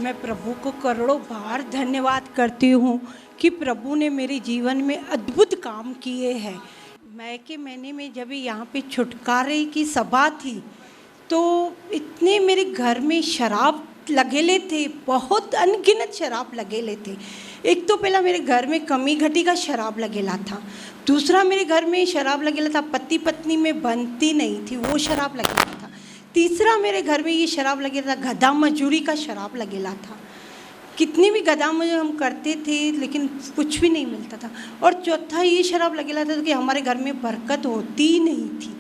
मैं प्रभु को करोड़ों बार धन्यवाद करती हूँ कि प्रभु ने मेरे जीवन में अद्भुत काम किए हैं। महीने में जब यहाँ पे छुटकारे की सभा थी तो इतने मेरे घर में शराब लगेले थे, बहुत अनगिनत शराब लगेले थे। एक तो पहला मेरे घर में कमी घटी का शराब लगेला था, दूसरा मेरे घर में शराब लगेला था पति पत्नी में बनती नहीं थी वो शराब लगेला था, तीसरा मेरे घर में ये शराब लगेला था गधा मजूरी का शराब लगेला था। कितनी भी गधा मजूरी हम करते थे लेकिन कुछ भी नहीं मिलता था। और चौथा ये शराब लगेला था कि हमारे घर में बरकत होती ही नहीं थी,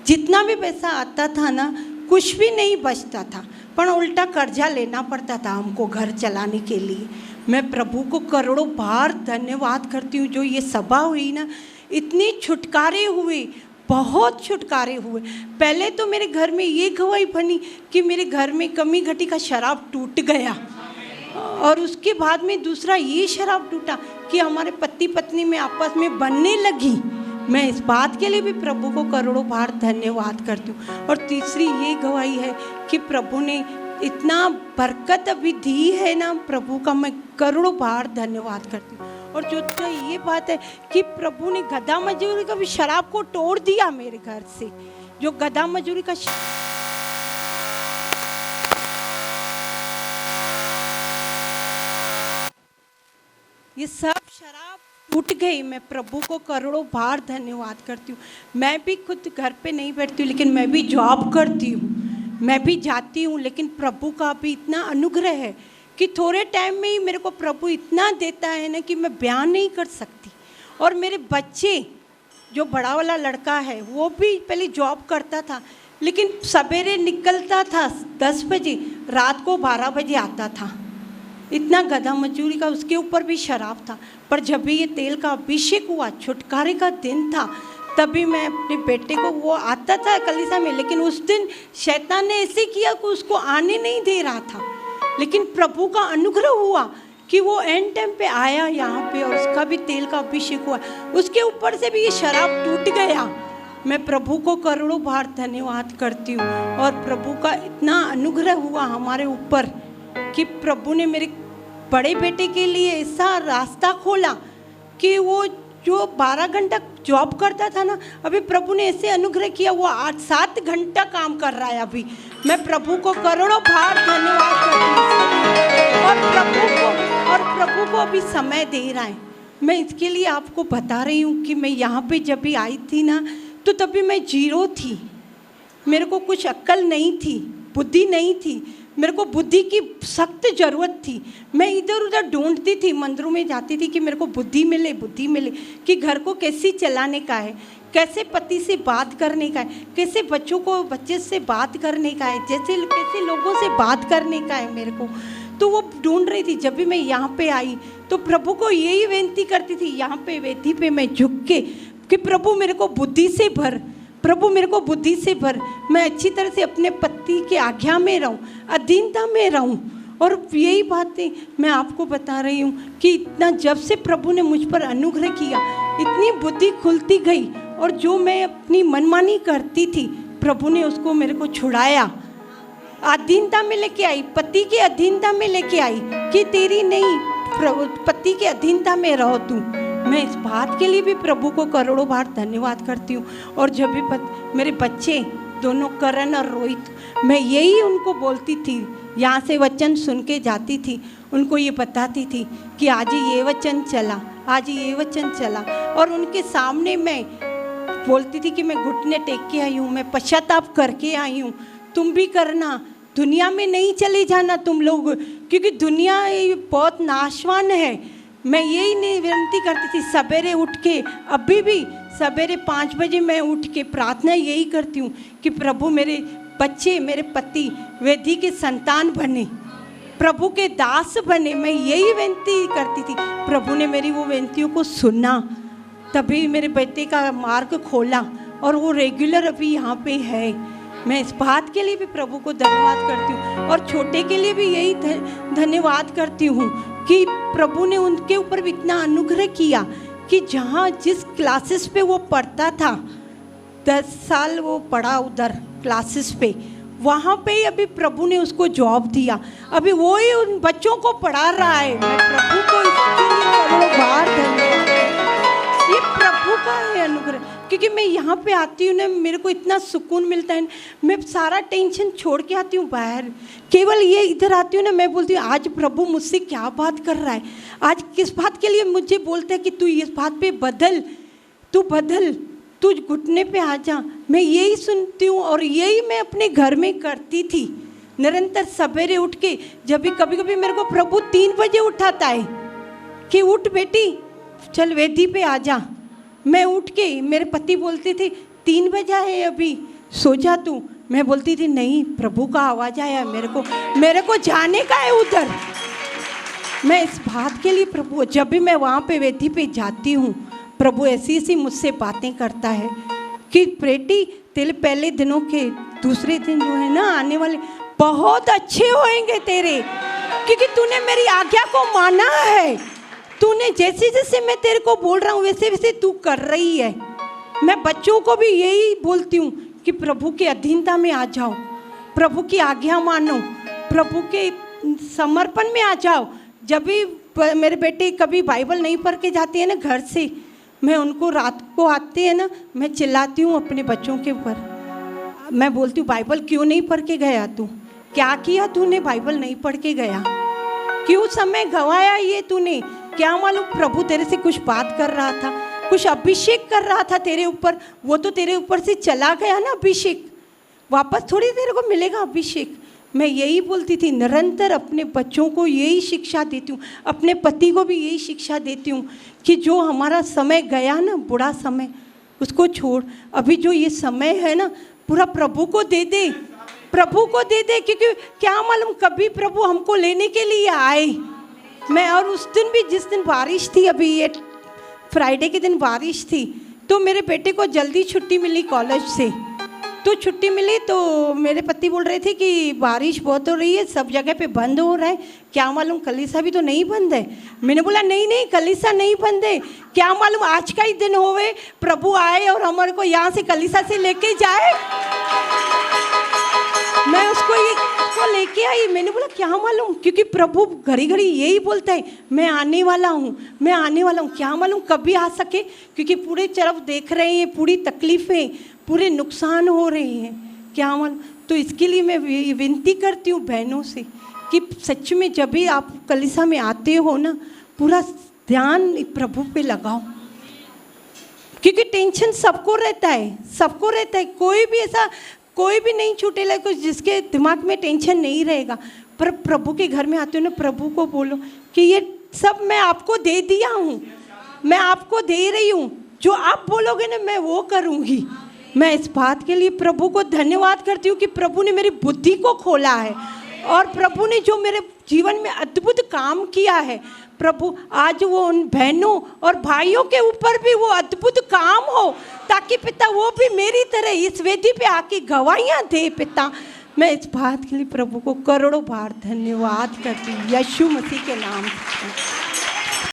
जितना भी पैसा आता था ना कुछ भी नहीं बचता था, पर उल्टा कर्जा लेना पड़ता था हमको घर चलाने के लिए। मैं प्रभु को करोड़ों बार धन्यवाद करती हूँ जो ये सभा हुई ना, इतने छुटकारे हुए, बहुत छुटकारे हुए। पहले तो मेरे घर में ये गवाही बनी कि मेरे घर में कमी घटी का शराब टूट गया, और उसके बाद में दूसरा ये शराब टूटा कि हमारे पति पत्नी में आपस में बनने लगी। मैं इस बात के लिए भी प्रभु को करोड़ों बार धन्यवाद करती हूँ। और तीसरी ये गवाही है कि प्रभु ने इतना बरकत अभी दी है ना, प्रभु का मैं करोड़ों बार धन्यवाद करती हूँ। और चौथा ये बात है कि प्रभु ने गधा मजूरी का भी शराब को तोड़ दिया मेरे घर से। जो गधा मजूरी का ये सब शराब टूट गई। मैं प्रभु को करोड़ों बार धन्यवाद करती हूँ। मैं भी खुद घर पे नहीं बैठती हूँ लेकिन मैं भी जॉब करती हूँ, मैं भी जाती हूँ, लेकिन प्रभु का भी इतना अनुग्रह है कि थोड़े टाइम में ही मेरे को प्रभु इतना देता है ना कि मैं बयान नहीं कर सकती। और मेरे बच्चे, जो बड़ा वाला लड़का है वो भी पहले जॉब करता था लेकिन सवेरे निकलता था 10 बजे, रात को 12 बजे आता था। इतना गधा मजूरी का, उसके ऊपर भी शराब था। पर जब भी ये तेल का अभिषेक हुआ, छुटकारे का दिन था, तभी मैं अपने बेटे को, वो आता था कलीसिया में लेकिन उस दिन शैतान ने ऐसे किया कि उसको आने नहीं दे रहा था, लेकिन प्रभु का अनुग्रह हुआ कि वो एंड टाइम पे आया यहाँ पे और उसका भी तेल का अभिषेक हुआ, उसके ऊपर से भी ये शराब टूट गया। मैं प्रभु को करोड़ों बार धन्यवाद करती हूँ। और प्रभु का इतना अनुग्रह हुआ हमारे ऊपर कि प्रभु ने मेरे बड़े बेटे के लिए ऐसा रास्ता खोला कि वो जो 12 घंटा जॉब करता था ना, अभी प्रभु ने ऐसे अनुग्रह किया वो 8-7 घंटा काम कर रहा है अभी। मैं प्रभु को करोड़ों बार धन्यवाद करती हूँ। और प्रभु को अभी समय दे रहा है। मैं इसके लिए आपको बता रही हूँ कि मैं यहाँ पे जब भी आई थी ना तो तभी मैं जीरो थी, मेरे को कुछ अक्ल नहीं थी, बुद्धि नहीं थी, मेरे को बुद्धि की सख्त ज़रूरत थी। मैं इधर उधर ढूंढती थी, मंदिरों में जाती थी कि मेरे को बुद्धि मिले, बुद्धि मिले कि घर को कैसे चलाने का है, कैसे पति से बात करने का है, कैसे बच्चे से बात करने का है, कैसे लोगों से बात करने का है मेरे को। तो वो ढूंढ रही थी। जब भी मैं यहाँ पे आई तो प्रभु को यही विनती करती थी, यहाँ पे वेदी पे मैं झुक के, कि प्रभु मेरे को बुद्धि से भर, प्रभु मेरे को बुद्धि से भर, मैं अच्छी तरह से अपने पति के आज्ञा में रहूं, अधीनता में रहूं। और यही बातें मैं आपको बता रही हूँ कि इतना जब से प्रभु ने मुझ पर अनुग्रह किया, इतनी बुद्धि खुलती गई। और जो मैं अपनी मनमानी करती थी, प्रभु ने उसको मेरे को छुड़ाया, अधीनता में लेके आई, पति के अधीनता में लेके आई कि तेरी नहीं, पति के अधीनता में रहो तू। मैं इस बात के लिए भी प्रभु को करोड़ों बार धन्यवाद करती हूँ। और जब भी मेरे बच्चे दोनों करण और रोहित, मैं यही उनको बोलती थी, यहाँ से वचन सुन के जाती थी, उनको ये बताती थी कि आज ये वचन चला, आज ये वचन चला। और उनके सामने मैं बोलती थी कि मैं घुटने टेक के आई हूँ, मैं पश्चाताप करके आई हूँ, तुम भी करना, दुनिया में नहीं चले जाना तुम लोग, क्योंकि दुनिया बहुत नाशवान है। मैं यही नहीं विनती करती थी सवेरे उठ के, अभी भी सवेरे 5 बजे मैं उठ के प्रार्थना यही करती हूँ कि प्रभु मेरे बच्चे, मेरे पति वेदी के संतान बने, प्रभु के दास बने। मैं यही विनती करती थी। प्रभु ने मेरी वो विनतियों को सुना, तभी मेरे बेटे का मार्ग खोला और वो रेगुलर अभी यहाँ पे है। मैं इस बात के लिए भी प्रभु को धन्यवाद करती हूँ। और छोटे के लिए भी यही धन्यवाद करती हूँ कि प्रभु ने उनके ऊपर भी इतना अनुग्रह किया कि जहाँ जिस क्लासेस पे वो पढ़ता था, 10 साल वो पढ़ा उधर क्लासेस पे, वहाँ पे ही अभी प्रभु ने उसको जॉब दिया, अभी वो ही उन बच्चों को पढ़ा रहा है। मैं प्रभु को इसके लिए करोड़ों बार धन्यवाद, ये प्रभु का है अनुग्रह। क्योंकि मैं यहाँ पे आती हूँ ना, मेरे को इतना सुकून मिलता है, मैं सारा टेंशन छोड़ के आती हूँ बाहर। केवल ये इधर आती हूँ ना, मैं बोलती हूँ आज प्रभु मुझसे क्या बात कर रहा है, आज किस बात के लिए मुझे बोलता है कि तू इस बात पे बदल, तू बदल, तू घुटने पे आ जा। मैं यही सुनती हूँ और यही मैं अपने घर में करती थी निरंतर। सवेरे उठ के जब भी कभी कभी मेरे को प्रभु 3 बजे उठाता है कि उठ बेटी चल वेदी पे आ जा। मैं उठ के, मेरे पति बोलते थे 3 बजा है अभी, सो जा तू। मैं बोलती थी नहीं, प्रभु का आवाज़ आया, मेरे को जाने का है उधर। मैं इस बात के लिए प्रभु, जब भी मैं वहाँ पे वेदी पे जाती हूँ, प्रभु ऐसी ऐसी मुझसे बातें करता है कि बेटी तेरे पहले दिनों के दूसरे दिन जो है ना आने वाले बहुत अच्छे होंगे तेरे, क्योंकि तूने मेरी आज्ञा को माना है। तूने जैसे जैसे मैं तेरे को बोल रहा हूँ वैसे वैसे तू कर रही है। मैं बच्चों को भी यही बोलती हूँ कि प्रभु के अधीनता में आ जाओ, प्रभु की आज्ञा मानो, प्रभु के समर्पण में आ जाओ। जब भी मेरे बेटे कभी बाइबल नहीं पढ़ के जाते हैं ना घर से, मैं उनको रात को आते हैं ना, मैं चिल्लाती हूँ अपने बच्चों के ऊपर। मैं बोलती हूँ बाइबल क्यों नहीं पढ़ के गया तू, क्या किया तूने, बाइबल नहीं पढ़ के गया, क्यों समय गंवाया ये तूने। क्या मालूम प्रभु तेरे से कुछ बात कर रहा था, कुछ अभिषेक कर रहा था तेरे ऊपर, वो तो तेरे ऊपर से चला गया ना अभिषेक, वापस थोड़ी तेरे को मिलेगा अभिषेक। मैं यही बोलती थी, निरंतर अपने बच्चों को यही शिक्षा देती हूँ, अपने पति को भी यही शिक्षा देती हूँ कि जो हमारा समय गया ना, बुरा समय, उसको छोड़, अभी जो ये समय है ना पूरा प्रभु को दे दे, प्रभु को दे दे। क्योंकि क्या मालूम कभी प्रभु हमको लेने के लिए आए। मैं और उस दिन भी, जिस दिन बारिश थी, अभी ये फ्राइडे के दिन बारिश थी, तो मेरे बेटे को जल्दी छुट्टी मिली कॉलेज से, तो छुट्टी मिली तो मेरे पति बोल रहे थे कि बारिश बहुत हो रही है, सब जगह पे बंद हो रहा है, क्या मालूम कलीसा भी तो नहीं बंद है। मैंने बोला नहीं नहीं कलीसा नहीं बंद है, क्या मालूम आज का ही दिन होवे, प्रभु आए और हमारे को यहाँ से कलीसा से लेके जाए। मैं उसको लेके आई, मैंने बोला क्या मालूम, क्योंकि प्रभु घड़ी घड़ी यही बोलता है मैं आने वाला हूँ, मैं आने वाला हूँ, क्या मालूम कभी आ सके, क्योंकि पूरे तरफ देख रहे हैं, पूरी तकलीफ़ें, पूरे नुकसान हो रहे हैं, क्या मालूम। तो इसके लिए मैं विनती करती हूँ बहनों से कि सच में जब भी आप कलीसा में आते हो ना, पूरा ध्यान प्रभु पे लगाओ, क्योंकि टेंशन सबको रहता है, सबको रहता है, कोई भी नहीं छूटेगा कुछ जिसके दिमाग में टेंशन नहीं रहेगा। पर प्रभु के घर में आते हो ना, प्रभु को बोलो कि ये सब मैं आपको दे दिया हूँ, मैं आपको दे रही हूँ, जो आप बोलोगे ना मैं वो करूँगी। मैं इस बात के लिए प्रभु को धन्यवाद करती हूँ कि प्रभु ने मेरी बुद्धि को खोला है और प्रभु ने जो मेरे जीवन में अद्भुत काम किया है, प्रभु आज वो उन बहनों और भाइयों के ऊपर भी वो अद्भुत काम हो, ताकि पिता वो भी मेरी तरह इस वेदी पे आके गवाहियाँ दे। पिता मैं इस बात के लिए प्रभु को करोड़ों बार धन्यवाद करती हूँ, यीशु मसीह के नाम से।